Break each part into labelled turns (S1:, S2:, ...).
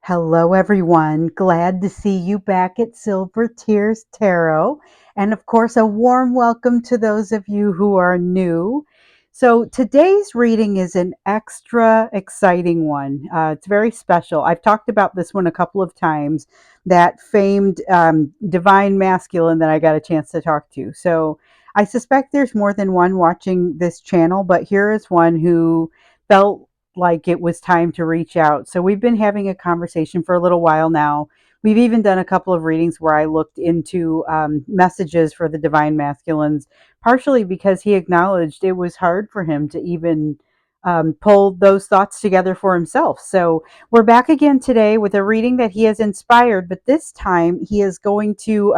S1: Hello, everyone. Glad to see you back at Silver Tears Tarot. And of course, a warm welcome to those of you who are new. So, today's reading is an extra exciting one. It's very special. I've talked about this one a couple of times, that famed divine masculine that I got a chance to talk to. So, I suspect there's more than one watching this channel, but here is one who felt like it was time to reach out. So we've been having a conversation for a little while now. We've even done a couple of readings where I looked into messages for the divine masculines, partially because he acknowledged it was hard for him to even pull those thoughts together for himself. So we're back again today with a reading that he has inspired, but this time he is going to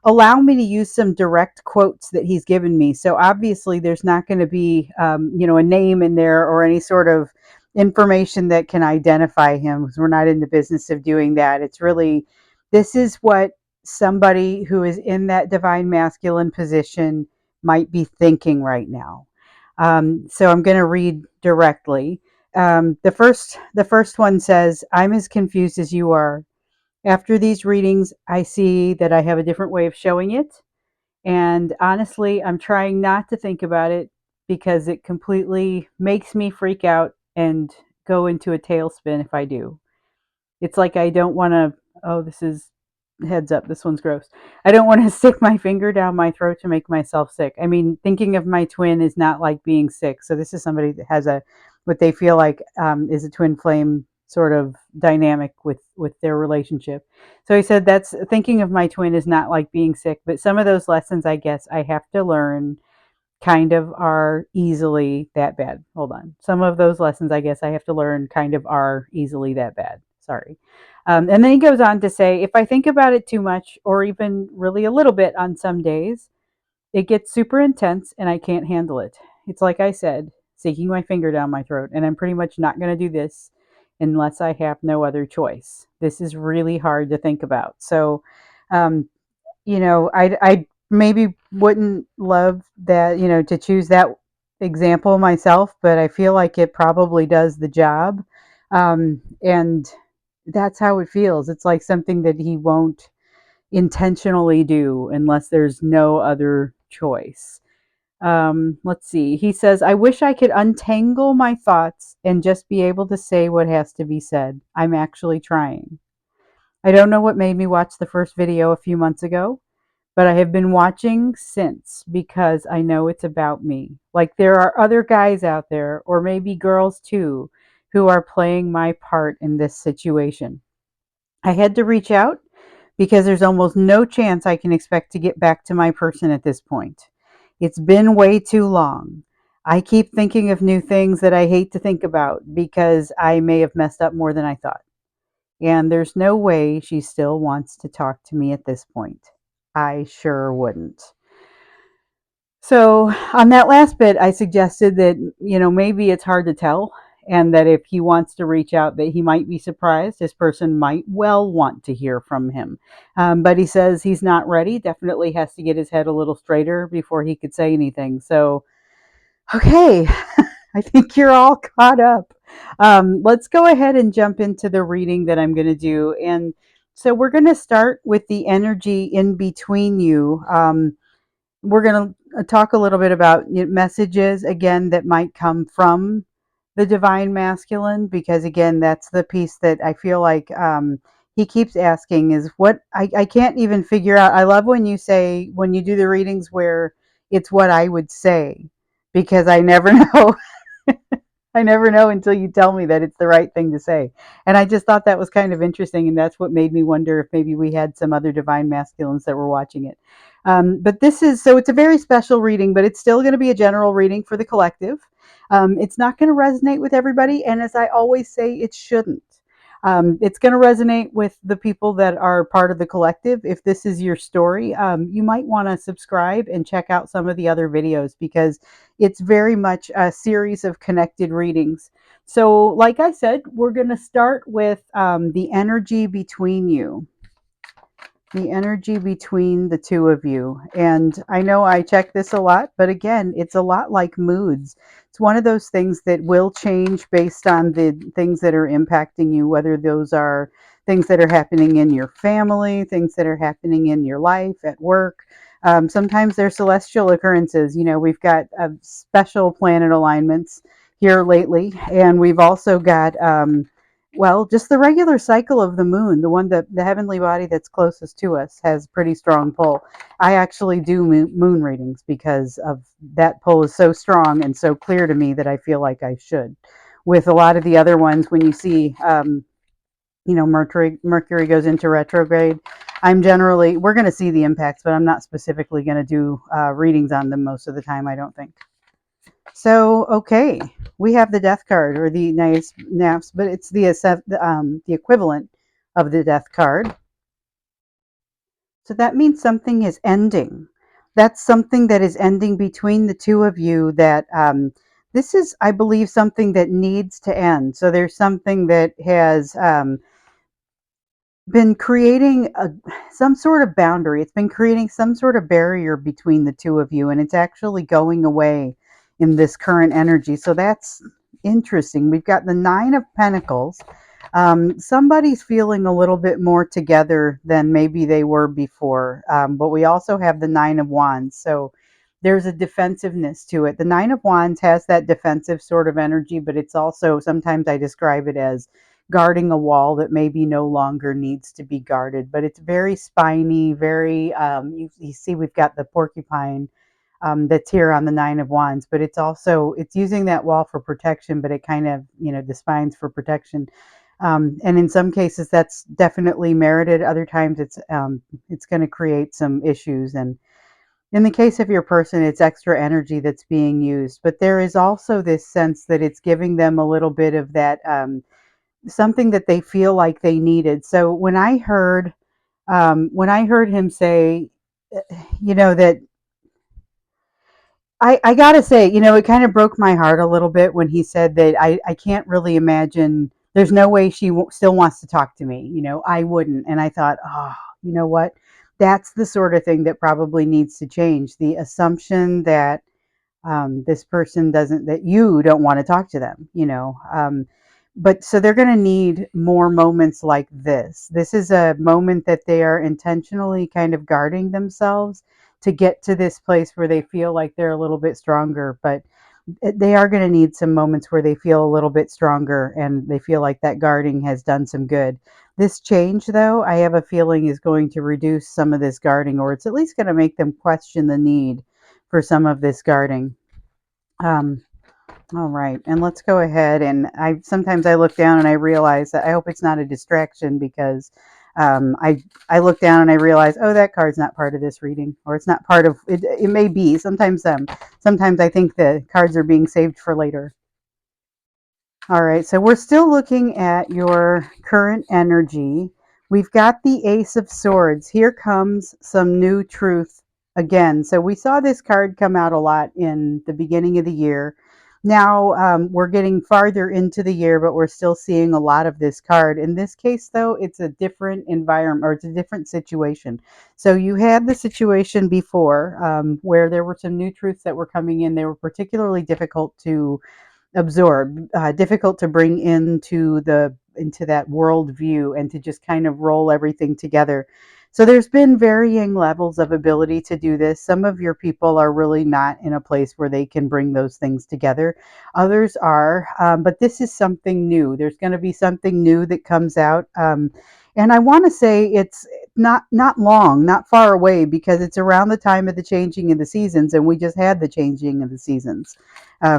S1: allow me to use some direct quotes that he's given me. So obviously there's not going to be, a name in there or any sort of information that can identify him, because we're not in the business of doing that. It's really, this is what somebody who is in that divine masculine position might be thinking right now. So I'm going to read directly. The first one says, "I'm as confused as you are. After these readings, I see that I have a different way of showing it. And honestly, I'm trying not to think about it because it completely makes me freak out and go into a tailspin if I do. It's like I don't want to, oh, this is, heads up, this one's gross. I don't want to stick my finger down my throat to make myself sick. I mean, thinking of my twin is not like being sick. So this is somebody that has what they feel like is a twin flame sort of dynamic with their relationship. So he said, that's thinking of my twin is not like being sick, but some of those lessons I guess I have to learn kind of are easily that bad. Hold on. Some of those lessons I guess I have to learn kind of are easily that bad. Sorry. And then he goes on to say, if I think about it too much or even really a little bit on some days, it gets super intense and I can't handle it. It's like I said, sticking my finger down my throat, and I'm pretty much not going to do this unless I have no other choice. This is really hard to think about. So, um, I maybe wouldn't love that, to choose that example myself, but I feel like it probably does the job. And that's how it feels. It's like something that he won't intentionally do unless there's no other choice. Let's see. He says, I wish I could untangle my thoughts and just be able to say what has to be said. I'm actually trying. I don't know what made me watch the first video a few months ago, but I have been watching since because I know it's about me. Like there are other guys out there, or maybe girls too, who are playing my part in this situation. I had to reach out because there's almost no chance I can expect to get back to my person at this point. It's been way too long. I keep thinking of new things that I hate to think about because I may have messed up more than I thought. And there's no way she still wants to talk to me at this point. I sure wouldn't. So, on that last bit, I suggested that, maybe it's hard to tell, and that if he wants to reach out, that he might be surprised. This person might well want to hear from him. But he says he's not ready, definitely has to get his head a little straighter before he could say anything. So, okay, I think you're all caught up. Let's go ahead and jump into the reading that I'm going to do. And so, we're going to start with the energy in between you. We're going to talk a little bit about messages again that might come from the divine masculine, because again, that's the piece that I feel like he keeps asking is what I can't even figure out. I love when you say, when you do the readings where it's what I would say, because I never know. I never know until you tell me that it's the right thing to say. And I just thought that was kind of interesting. And that's what made me wonder if maybe we had some other divine masculines that were watching it. But this is, so it's a very special reading, but it's still going to be a general reading for the collective. It's not going to resonate with everybody. And as I always say, it shouldn't. It's going to resonate with the people that are part of the collective. If this is your story, you might want to subscribe and check out some of the other videos, because it's very much a series of connected readings. So, like I said, we're going to start with the energy between you. The energy between the two of you. And I know I check this a lot, but again, it's a lot like moods. It's one of those things that will change based on the things that are impacting you, whether those are things that are happening in your family, things that are happening in your life, at work. Sometimes they're celestial occurrences. We've got special planet alignments here lately, and we've also got well, just the regular cycle of the moon, the one that the heavenly body that's closest to us has pretty strong pull. I actually do moon readings because of that pull is so strong and so clear to me that I feel like I should. With a lot of the other ones, when you see, Mercury goes into retrograde, we're going to see the impacts, but I'm not specifically going to do readings on them most of the time, I don't think. So, okay, we have the death card or the nice naps, but it's the equivalent of the death card. So that means something is ending. That's something that is ending between the two of you. That this is, I believe, something that needs to end. So there's something that has been creating some sort of boundary. It's been creating some sort of barrier between the two of you, and it's actually going away in this current energy. So that's interesting. We've got the Nine of Pentacles. Somebody's feeling a little bit more together than maybe they were before. But we also have the Nine of Wands. So there's a defensiveness to it. The Nine of Wands has that defensive sort of energy, but it's also, sometimes I describe it as guarding a wall that maybe no longer needs to be guarded. But it's very spiny, very, you see, we've got the porcupine that's here on the Nine of Wands, but it's using that wall for protection, but it kind of, the spine's for protection. And in some cases that's definitely merited. Other times it's going to create some issues. And in the case of your person, it's extra energy that's being used, but there is also this sense that it's giving them a little bit of that, something that they feel like they needed. So when I heard him say, that I gotta say, it kind of broke my heart a little bit when he said that I can't really imagine. There's no way she still wants to talk to me. I wouldn't. And I thought, oh, you know what? That's the sort of thing that probably needs to change. The assumption that this person doesn't, that you don't want to talk to them. But so they're going to need more moments like this. This is a moment that they are intentionally kind of guarding themselves to get to this place where they feel like they're a little bit stronger. But they are going to need some moments where they feel a little bit stronger and they feel like that guarding has done some good. This change, though, I have a feeling is going to reduce some of this guarding, or it's at least going to make them question the need for some of this guarding. Um, all right, and let's go ahead. And sometimes I look down and I realize that I hope it's not a distraction, because I look down and I realize, oh, that card's not part of this reading, or it's not part of it. It may be. Sometimes I think the cards are being saved for later. All right, so we're still looking at your current energy. We've got the Ace of Swords. Here comes some new truth again. So we saw this card come out a lot in the beginning of the year. Now we're getting farther into the year, but we're still seeing a lot of this card. In this case, though, it's a different environment, or it's a different situation. So you had the situation before where there were some new truths that were coming in. They were particularly difficult to absorb, difficult to bring into that world view, and to just kind of roll everything together. So there's been varying levels of ability to do this. Some of your people are really not in a place where they can bring those things together. Others are, but this is something new. There's going to be something new that comes out. And I want to say it's not long, not far away, because it's around the time of the changing of the seasons, and we just had the changing of the seasons.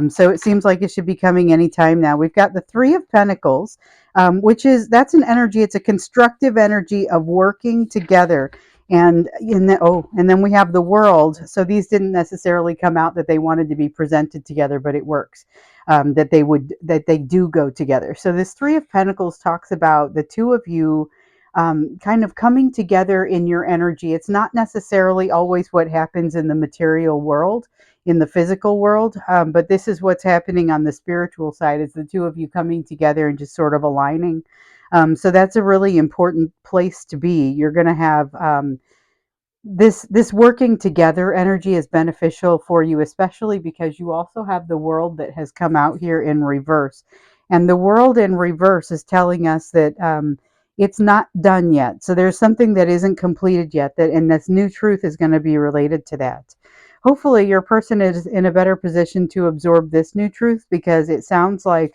S1: So it seems like it should be coming anytime now. We've got the Three of Pentacles, that's an energy. It's a constructive energy of working together. And then we have the World. So these didn't necessarily come out that they wanted to be presented together, but it works. That they do go together. So this Three of Pentacles talks about the two of you kind of coming together in your energy. It's not necessarily always what happens in the material world, in the physical world, but this is what's happening on the spiritual side, is the two of you coming together and just sort of aligning. So that's a really important place to be. You're going to have this working together energy is beneficial for you, especially because you also have the world that has come out here in reverse, and the world in reverse is telling us that it's not done yet. So there's something that isn't completed yet, that and this new truth is going to be related to that. Hopefully your person is in a better position to absorb this new truth, because it sounds like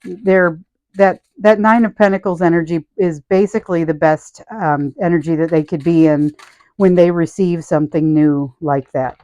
S1: they're that Nine of Pentacles energy is basically the best energy that they could be in when they receive something new like that.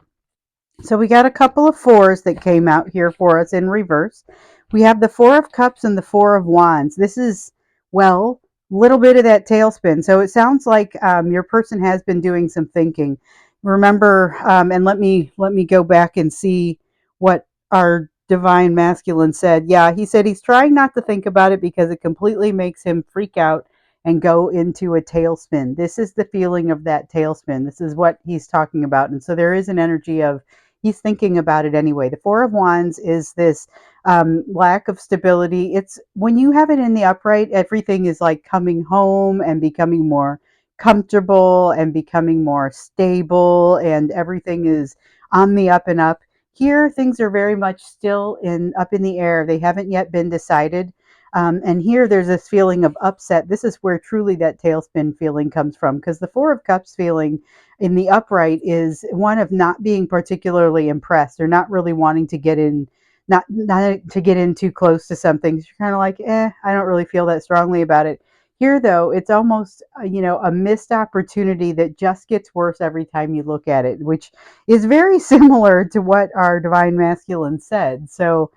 S1: So we got a couple of fours that came out here for us in reverse. We have the Four of Cups and the Four of Wands. This is, well, a little bit of that tailspin. So it sounds like your person has been doing some thinking. Remember, and let me go back and see what our divine masculine said. Yeah, he said he's trying not to think about it because it completely makes him freak out and go into a tailspin. This is the feeling of that tailspin. This is what he's talking about. And so there is an energy of he's thinking about it anyway. The Four of Wands is this lack of stability. It's when you have it in the upright, everything is like coming home and becoming more comfortable and becoming more stable, and everything is on the up and up. Here, things are very much still in up in the air. They haven't yet been decided. And here there's this feeling of upset. This is where truly that tailspin feeling comes from, because the Four of Cups feeling in the upright is one of not being particularly impressed. They're not really wanting to get in, not to get in too close to something. You're kind of like, I don't really feel that strongly about it. Here, though, it's almost a missed opportunity that just gets worse every time you look at it, which is very similar to what our divine masculine said. So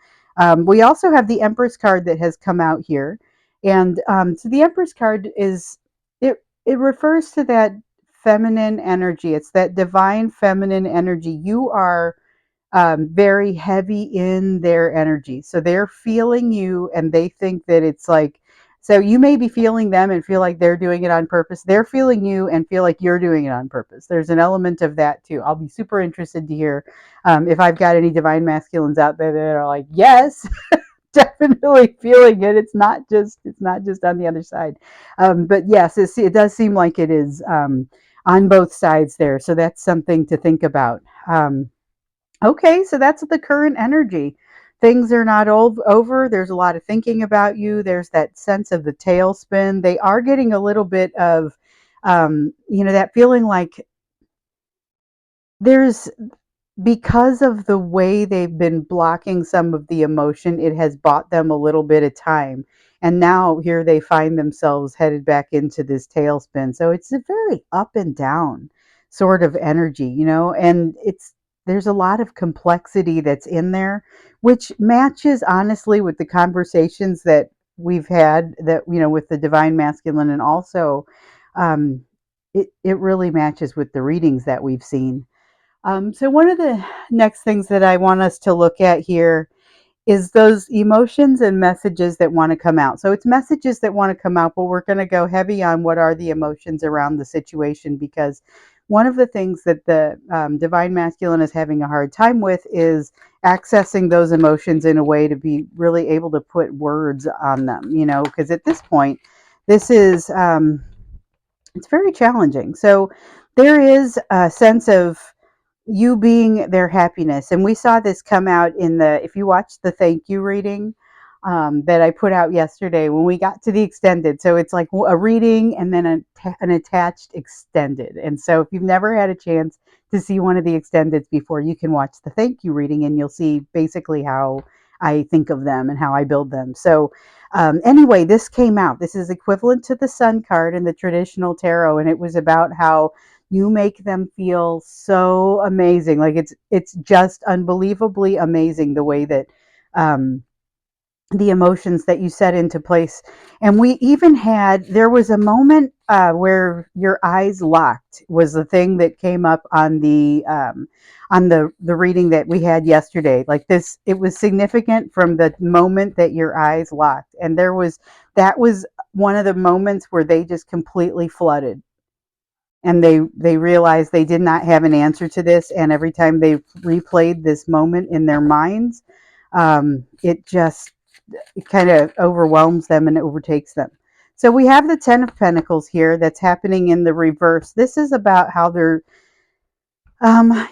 S1: we also have the Empress card that has come out here, and so the Empress card is it refers to that feminine energy. It's that divine feminine energy. You are very heavy in their energy. So they're feeling you and they think that it's like, so you may be feeling them and feel like they're doing it on purpose. They're feeling you and feel like you're doing it on purpose. There's an element of that too. I'll be super interested to hear if I've got any divine masculines out there that are like, yes, definitely feeling it. It's not just on the other side. But yes, it does seem like it is on both sides there. So that's something to think about. Okay, so that's the current energy. Things are not over. There's a lot of thinking about you. There's that sense of the tailspin. They are getting a little bit of, that feeling like there's because of the way they've been blocking some of the emotion, it has bought them a little bit of time. And now here they find themselves headed back into this tailspin. So it's a very up and down sort of energy, and there's a lot of complexity that's in there, which matches honestly with the conversations that we've had that, with the divine masculine, and also um, it really matches with the readings that we've seen. So one of the next things that I want us to look at here is those emotions and messages that want to come out. So it's messages that want to come out, but we're going to go heavy on what are the emotions around the situation, because one of the things that the divine masculine is having a hard time with is accessing those emotions in a way to be really able to put words on them, because at this point, this is it's very challenging. So there is a sense of you being their happiness. And we saw this come out if you watch the thank you reading that I put out yesterday when we got to the extended. So it's like a reading and then an attached extended. And so if you've never had a chance to see one of the extendeds before, you can watch the thank you reading and you'll see basically how I think of them and how I build them. So anyway, this came out. This is equivalent to the Sun card in the traditional tarot, and it was about how you make them feel so amazing. Like it's just unbelievably amazing the way that um, the emotions that you set into place. And there was a moment where your eyes locked was the thing that came up on the reading that we had yesterday. Like this, it was significant from the moment that your eyes locked. And that was one of the moments where they just completely flooded, and they realized they did not have an answer to this, and every time they replayed this moment in their minds, it kind of overwhelms them and overtakes them. So we have the Ten of Pentacles here that's happening in the reverse. This is about how they're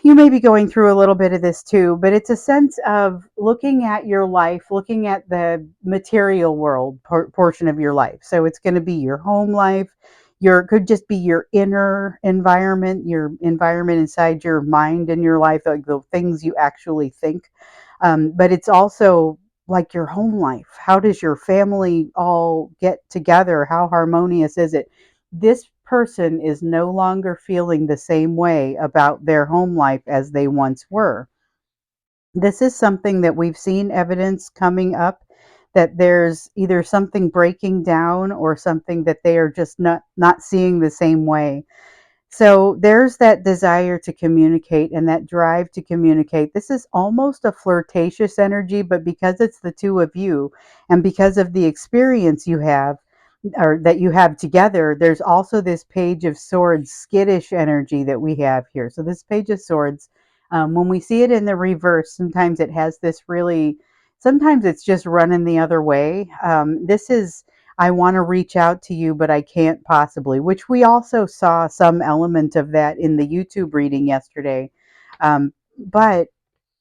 S1: you may be going through a little bit of this too, but it's a sense of looking at your life, looking at the material world portion of your life. So it's going to be your home life, your could just be your inner environment, your environment inside your mind and your life, like the things you actually think. But it's also like your home life. How does your family all get together? How harmonious is it? This person is no longer feeling the same way about their home life as they once were. This is something that we've seen evidence coming up, that there's either something breaking down or something that they are just not seeing the same way. So there's that desire to communicate and that drive to communicate. This is almost a flirtatious energy, but because it's the two of you and because of the experience you have, or that you have together, there's also this Page of Swords skittish energy that we have here. So this Page of Swords, when we see it in the reverse, sometimes it has this really, sometimes it's just running the other way. This is, I want to reach out to you, but I can't possibly, which we also saw some element of that in the YouTube reading yesterday. But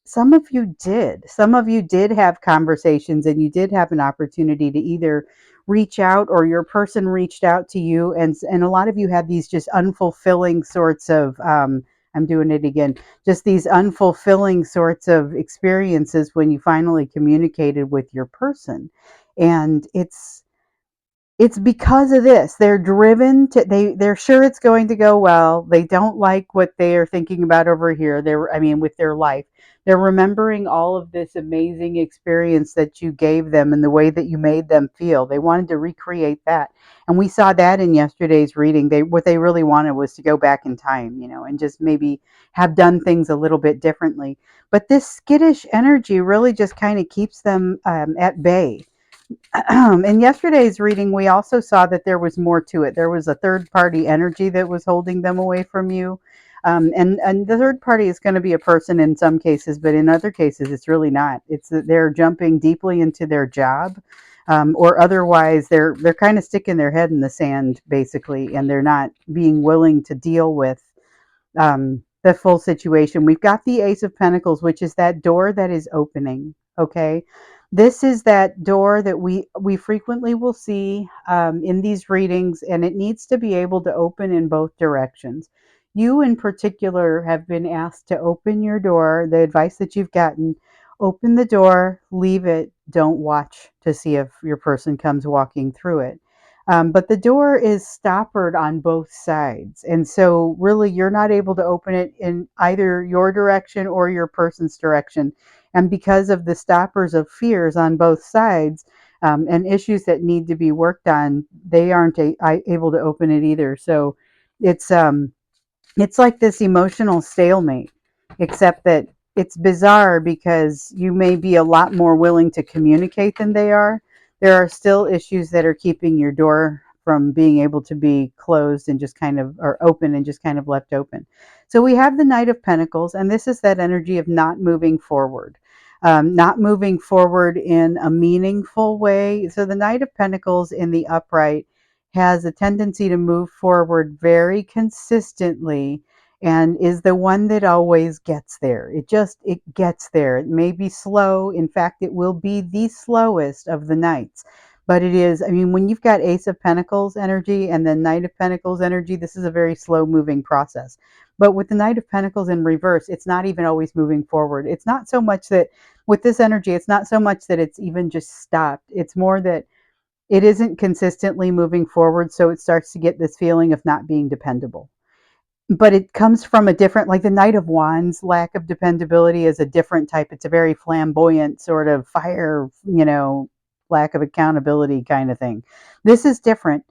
S1: some of you did. Some of you did have conversations and you did have an opportunity to either reach out or your person reached out to you. And a lot of you had these just unfulfilling sorts of, I'm doing it again, just these unfulfilling sorts of experiences when you finally communicated with your person. And it's because of this. They're driven to, they're sure it's going to go well. They don't like what they are thinking about over here. They're, I mean, with their life. They're remembering all of this amazing experience that you gave them and the way that you made them feel. They wanted to recreate that. And we saw that in yesterday's reading. They, what they really wanted was to go back in time, you know, and just maybe have done things a little bit differently. But this skittish energy really just kind of keeps them at bay. In yesterday's reading, we also saw that there was more to it. There was a third party energy that was holding them away from you. And the third party is going to be a person in some cases, but in other cases, it's really not. It's that they're jumping deeply into their job, or otherwise they're kind of sticking their head in the sand, basically, and they're not being willing to deal with the full situation. We've got the Ace of Pentacles, which is that door that is opening. Okay, this is that door that we frequently will see in these readings, and it needs to be able to open in both directions. You, in particular, have been asked to open your door. The advice that you've gotten: open the door, leave it, don't watch to see if your person comes walking through it. But the door is stoppered on both sides. And so, really, you're not able to open it in either your direction or your person's direction. And because of the stoppers of fears on both sides, and issues that need to be worked on, they aren't able to open it either. So, it's it's like this emotional stalemate, except that it's bizarre because you may be a lot more willing to communicate than they are. There are still issues that are keeping your door from being able to be closed and just kind of, or open and just kind of left open. So we have the Knight of Pentacles, and this is that energy of not moving forward. Not moving forward in a meaningful way. So the Knight of Pentacles in the upright has a tendency to move forward very consistently and is the one that always gets there. It gets there. It may be slow. In fact, it will be the slowest of the knights. But it is, I mean, when you've got Ace of Pentacles energy and then Knight of Pentacles energy, this is a very slow moving process. But with the Knight of Pentacles in reverse, it's not even always moving forward. It's not so much that with this energy, it's not so much that it's even just stopped. It's more that it isn't consistently moving forward, so it starts to get this feeling of not being dependable. But it comes from a different, like the Knight of Wands, lack of dependability is a different type. It's a very flamboyant sort of fire, you know, lack of accountability kind of thing. This is different.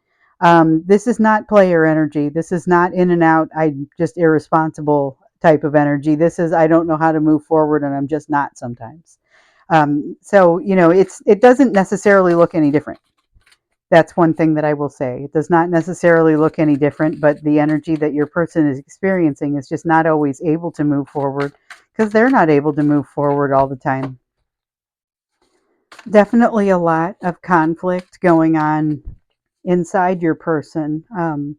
S1: This is not player energy. This is not in and out, I'm just irresponsible type of energy. This is, I don't know how to move forward and I'm just not sometimes. So, you know, it doesn't necessarily look any different. That's one thing that I will say. It does not necessarily look any different, but the energy that your person is experiencing is just not always able to move forward because they're not able to move forward all the time. Definitely a lot of conflict going on inside your person. And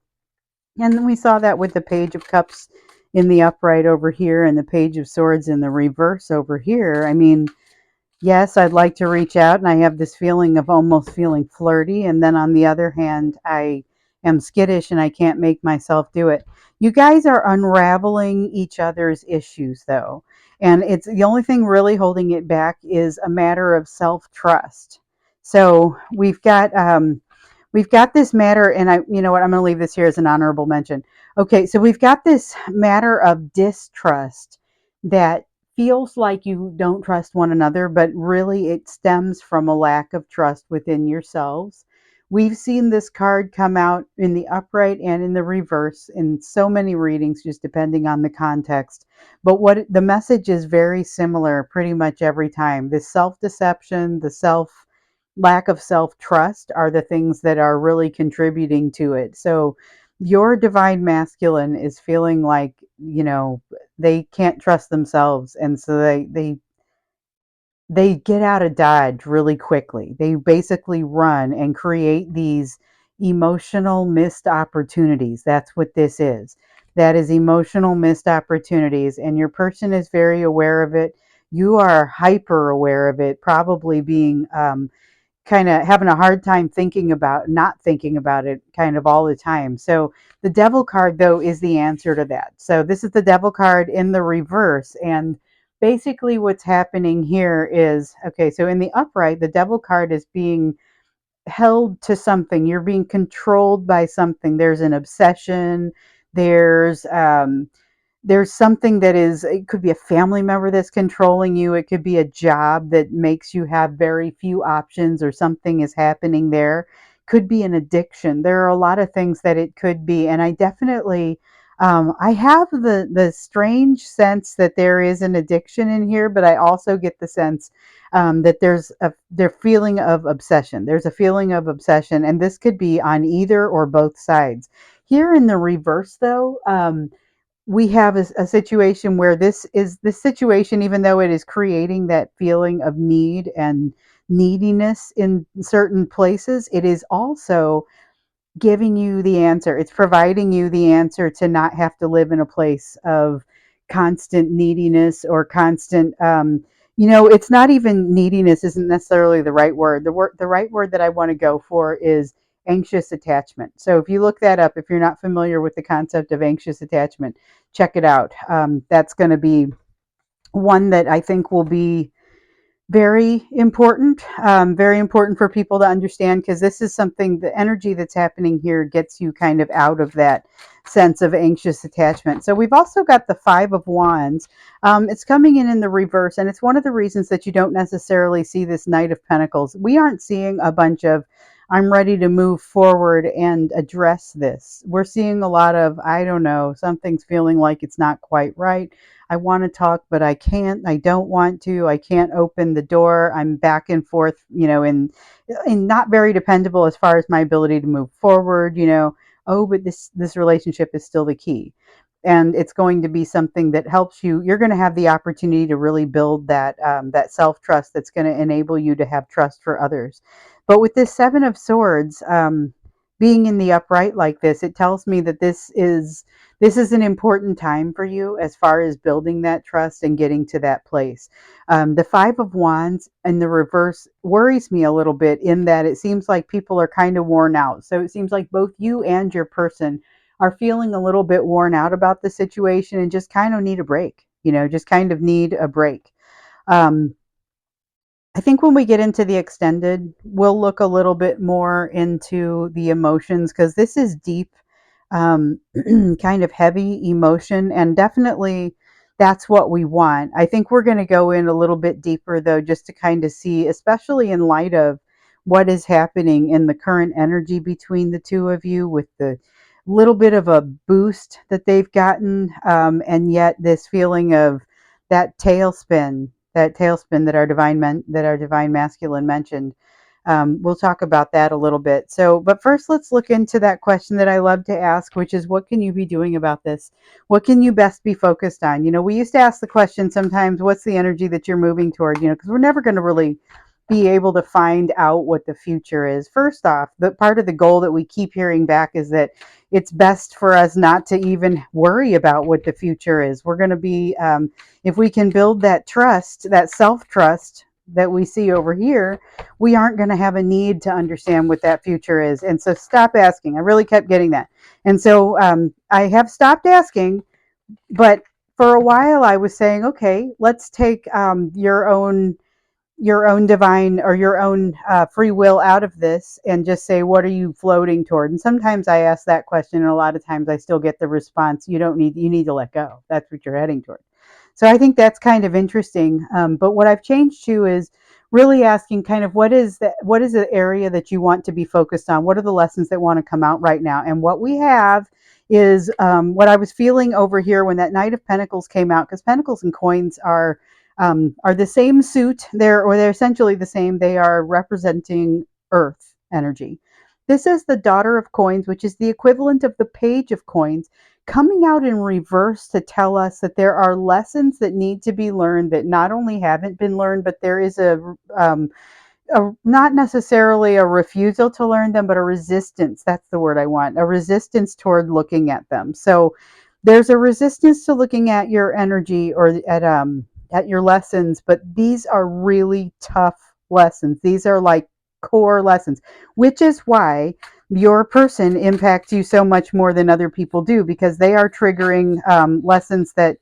S1: then we saw that with the Page of Cups in the upright over here and the Page of Swords in the reverse over here. I mean, yes, I'd like to reach out, and I have this feeling of almost feeling flirty. And then on the other hand, I am skittish and I can't make myself do it. You guys are unraveling each other's issues, though. And it's the only thing really holding it back is a matter of self trust. So we've got this matter, and you know what, I'm going to leave this here as an honorable mention. Okay, so we've got this matter of distrust that feels like you don't trust one another, but really it stems from a lack of trust within yourselves. We've seen this card come out in the upright and in the reverse in so many readings, just depending on the context. But what the message is very similar pretty much every time. This self deception, the lack of self trust are the things that are really contributing to it. So your divine masculine is feeling like, they can't trust themselves, and so they get out of dodge really quickly. They basically run and create these emotional missed opportunities. That's what this is. That is emotional missed opportunities, and your person is very aware of it. You are hyper aware of it, probably being kind of having a hard time not thinking about it kind of all the time. So the devil card, though, is the answer to that. So this is the devil card in the reverse. And basically what's happening here is, okay, so in the upright, the devil card is being held to something. You're being controlled by something. There's an obsession. There's there's something that is, it could be a family member that's controlling you, it could be a job that makes you have very few options, or something is happening there, could be an addiction. There are a lot of things that it could be, and I definitely I have the strange sense that there is an addiction in here, but I also get the sense that there's feeling of obsession. There's a feeling of obsession, and this could be on either or both sides. Here in the reverse, though, we have a situation where this situation, even though it is creating that feeling of need and neediness in certain places, it is also giving you the answer. It's providing you the answer to not have to live in a place of constant neediness or constant, it's not even neediness isn't necessarily the right word. The right word that I want to go for is anxious attachment. So if you look that up, if you're not familiar with the concept of anxious attachment, check it out. That's going to be one that I think will be very important for people to understand, because this is something, the energy that's happening here gets you kind of out of that sense of anxious attachment. So we've also got the Five of Wands. It's coming in the reverse, and it's one of the reasons that you don't necessarily see this Knight of Pentacles. We aren't seeing a bunch of, I'm ready to move forward and address this. We're seeing a lot of, I don't know, something's feeling like it's not quite right. I want to talk, but I can't. I don't want to. I can't open the door. I'm back and forth, and not very dependable as far as my ability to move forward. Oh, but this relationship is still the key, and it's going to be something that helps you. You're going to have the opportunity to really build that self trust that's going to enable you to have trust for others. But with this Seven of Swords being in the upright like this, it tells me that this is an important time for you as far as building that trust and getting to that place. The Five of Wands in the reverse worries me a little bit, in that it seems like people are kind of worn out. So it seems like both you and your person are feeling a little bit worn out about the situation and just kind of need a break, just kind of need a break. Um, I think when we get into the extended, we'll look a little bit more into the emotions, because this is deep, um, kind of heavy emotion, and definitely that's what we want. I think we're going to go in a little bit deeper, though, just to kind of see, especially in light of what is happening in the current energy between the two of you, with the little bit of a boost that they've gotten, and yet this feeling of that tailspin that our divine masculine mentioned. We'll talk about that a little bit. So, but first, let's look into that question that I love to ask, which is, what can you be doing about this? What can you best be focused on? We used to ask the question sometimes, what's the energy that you're moving toward? Because we're never going to really be able to find out what the future is. First off, the part of the goal that we keep hearing back is that it's best for us not to even worry about what the future is. We're going to be, if we can build that trust, that self trust that we see over here, we aren't going to have a need to understand what that future is. And so stop asking. I really kept getting that. And so I have stopped asking, but for a while I was saying, okay, let's take your own divine or your own free will out of this and just say, what are you floating toward? And sometimes I ask that question, and a lot of times I still get the response, you need to let go. That's what you're heading toward. So I think that's kind of interesting. But what I've changed to is really asking kind of what is the area that you want to be focused on? What are the lessons that want to come out right now? And what we have is what I was feeling over here when that Knight of Pentacles came out, because Pentacles and coins are the same suit. They're essentially the same. They are representing Earth energy. This is the Daughter of Coins, which is the equivalent of the Page of Coins, coming out in reverse to tell us that there are lessons that need to be learned that not only haven't been learned, but there is not necessarily a refusal to learn them, but a resistance. That's the word I want. A resistance toward looking at them. So there's a resistance to looking at your energy or at your lessons, but these are really tough lessons. These are like core lessons, which is why your person impacts you so much more than other people do, because they are triggering lessons that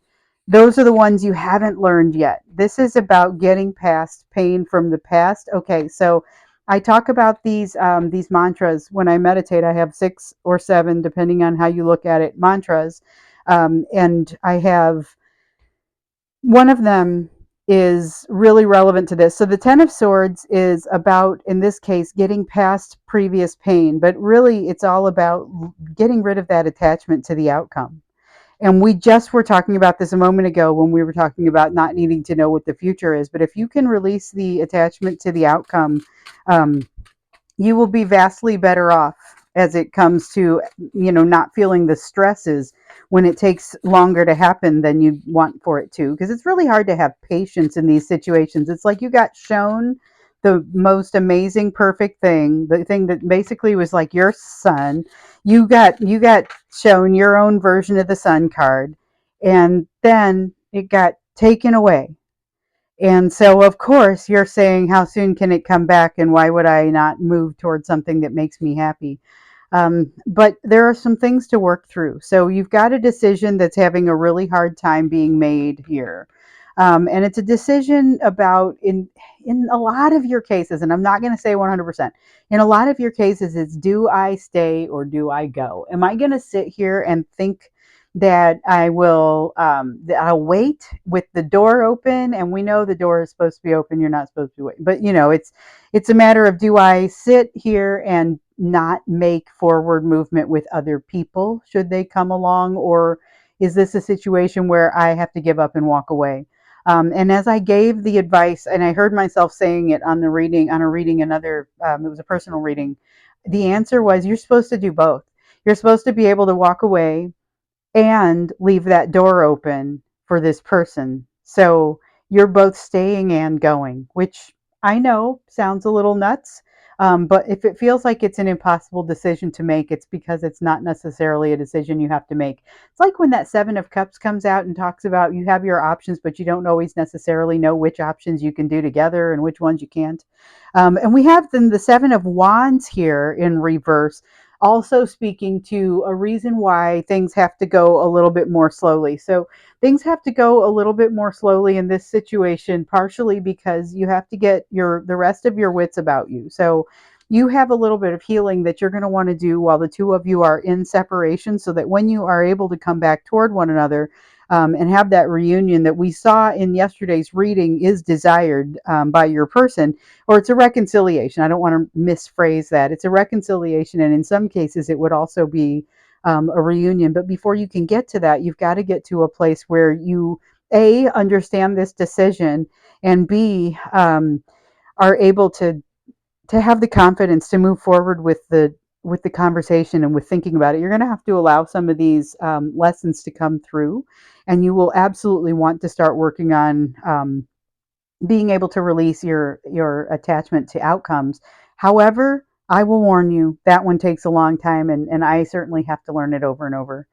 S1: those are the ones you haven't learned yet. This is about getting past pain from the past. Okay, so I talk about these mantras when I meditate. I have 6 or 7, depending on how you look at it, mantras, and I have one of them is really relevant to this. So the Ten of Swords is about, in this case, getting past previous pain, but really it's all about getting rid of that attachment to the outcome. And we just were talking about this a moment ago when we were talking about not needing to know what the future is. But if you can release the attachment to the outcome, um, you will be vastly better off as it comes to, not feeling the stresses when it takes longer to happen than you want for it to, because it's really hard to have patience in these situations. It's like you got shown the most amazing perfect thing, the thing that basically was like your sun. You got shown your own version of the sun card, and then it got taken away. And so, of course, you're saying, how soon can it come back? And why would I not move towards something that makes me happy? But there are some things to work through. So you've got a decision that's having a really hard time being made here. And it's a decision about, in a lot of your cases, and I'm not going to say 100%, in a lot of your cases, it's, do I stay or do I go? Am I going to sit here and think that that I'll wait with the door open? And we know the door is supposed to be open. You're not supposed to wait. But, it's a matter of, do I sit here and not make forward movement with other people should they come along? Or is this a situation where I have to give up and walk away? And as I gave the advice, and I heard myself saying it on a reading, it was a personal reading, the answer was, you're supposed to do both. You're supposed to be able to walk away and leave that door open for this person. So you're both staying and going, which I know sounds a little nuts. But if it feels like it's an impossible decision to make, it's because it's not necessarily a decision you have to make. It's like when that Seven of Cups comes out and talks about you have your options, but you don't always necessarily know which options you can do together and which ones you can't. And we have then the Seven of Wands here in reverse, also speaking to a reason why things have to go a little bit more slowly. So things have to go a little bit more slowly in this situation, partially because you have to get the rest of your wits about you. So you have a little bit of healing that you're going to want to do while the two of you are in separation, so that when you are able to come back toward one another, and have that reunion that we saw in yesterday's reading is desired by your person, or it's a reconciliation. I don't want to misphrase that. It's a reconciliation, and in some cases, it would also be a reunion. But before you can get to that, you've got to get to a place where you, A, understand this decision, and B, are able to have the confidence to move forward with the conversation and with thinking about it. You're going to have to allow some of these lessons to come through, and you will absolutely want to start working on being able to release your attachment to outcomes. However, I will warn you, that one takes a long time, and I certainly have to learn it over and over.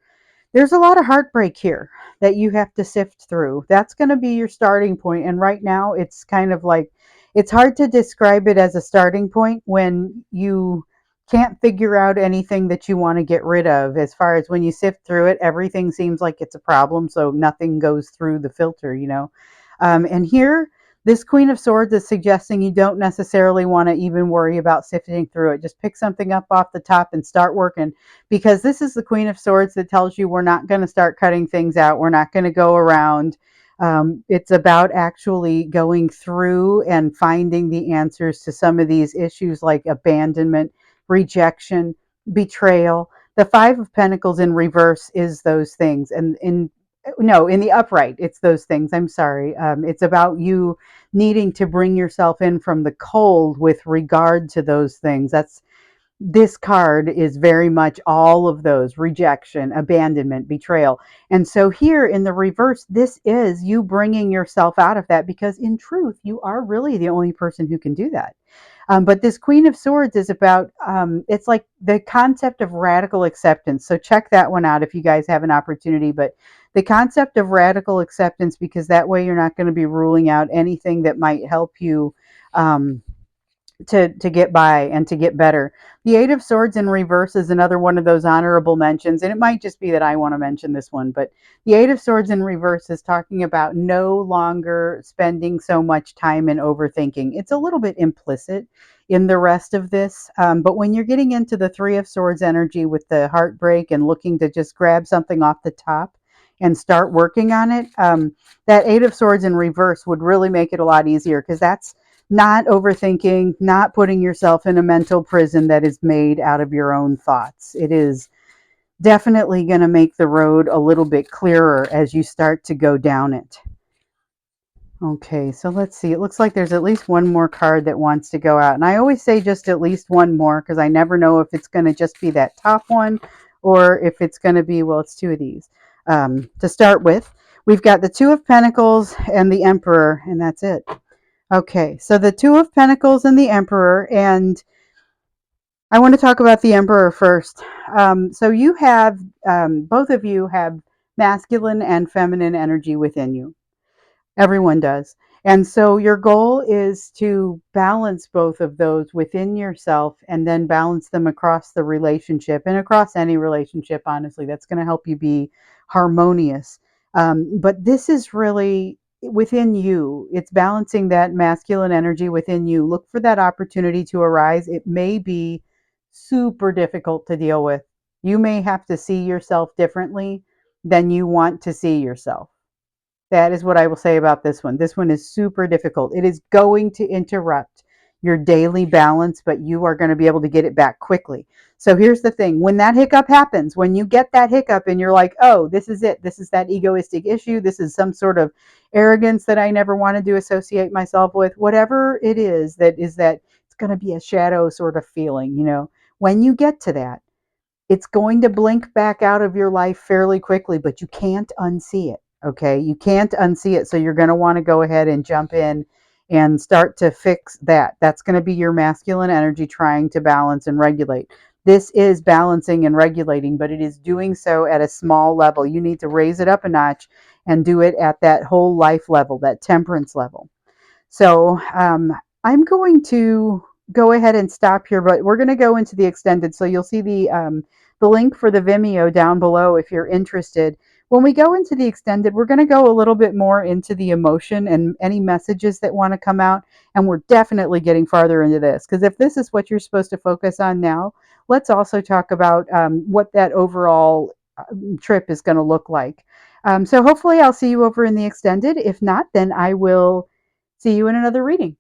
S1: There's a lot of heartbreak here that you have to sift through. That's going to be your starting point. And right now, it's kind of like it's hard to describe it as a starting point when you can't figure out anything that you want to get rid of. As far as when you sift through it, everything seems like it's a problem. So nothing goes through the filter. And here, this Queen of Swords is suggesting you don't necessarily want to even worry about sifting through it. Just pick something up off the top and start working, because this is the Queen of Swords that tells you we're not going to start cutting things out. We're not going to go around. It's about actually going through and finding the answers to some of these issues like abandonment, rejection, betrayal. The Five of Pentacles in reverse is those things. And in the upright, it's those things. I'm sorry. It's about you needing to bring yourself in from the cold with regard to those things. This card is very much all of those: rejection, abandonment, betrayal. And so here in the reverse, this is you bringing yourself out of that, because in truth, you are really the only person who can do that. But this Queen of Swords is about, it's like the concept of radical acceptance. So check that one out if you guys have an opportunity. But the concept of radical acceptance, because that way you're not going to be ruling out anything that might help you. To get by and to get better. The Eight of Swords in reverse is another one of those honorable mentions, and it might just be that I want to mention this one, but the Eight of Swords in reverse is talking about no longer spending so much time in overthinking. It's a little bit implicit in the rest of this, but when you're getting into the Three of Swords energy with the heartbreak and looking to just grab something off the top and start working on it, that Eight of Swords in reverse would really make it a lot easier, because that's not overthinking, not putting yourself in a mental prison that is made out of your own thoughts. It is definitely going to make the road a little bit clearer as you start to go down it. Okay, so let's see. It looks like there's at least one more card that wants to go out. And I always say just at least one more, because I never know if it's going to just be that top one or if it's going to be, well, it's two of these. To start with, we've got the Two of Pentacles and the Emperor, and that's it. Okay, so the Two of Pentacles and the Emperor, and I want to talk about the Emperor first. So you have, both of you have masculine and feminine energy within you. Everyone does. And so your goal is to balance both of those within yourself and then balance them across the relationship and across any relationship, honestly. That's going to help you be harmonious. But this is really within you. It's balancing that masculine energy within you. Look for that opportunity to arise. It may be super difficult to deal with. You may have to see yourself differently than you want to see yourself. That is what I will say about this one. This one is super difficult. It is going to interrupt your daily balance, but you are going to be able to get it back quickly. So here's the thing. When that hiccup happens, when you get that hiccup and you're like, oh, this is it. This is that egoistic issue. This is some sort of arrogance that I never wanted to associate myself with. Whatever it is, that it's going to be a shadow sort of feeling. When you get to that, it's going to blink back out of your life fairly quickly, but you can't unsee it. Okay. You can't unsee it. So you're going to want to go ahead and jump in and start to fix that. That's going to be your masculine energy trying to balance and regulate. This is balancing and regulating, but it is doing so at a small level. You need to raise it up a notch and do it at that whole life level, that temperance level. So I'm going to go ahead and stop here, but we're going to go into the extended. So you'll see the link for the Vimeo down below if you're interested. When we go into the extended, we're going to go a little bit more into the emotion and any messages that want to come out. And we're definitely getting farther into this, because if this is what you're supposed to focus on now, let's also talk about what that overall trip is going to look like. So hopefully I'll see you over in the extended. If not, then I will see you in another reading.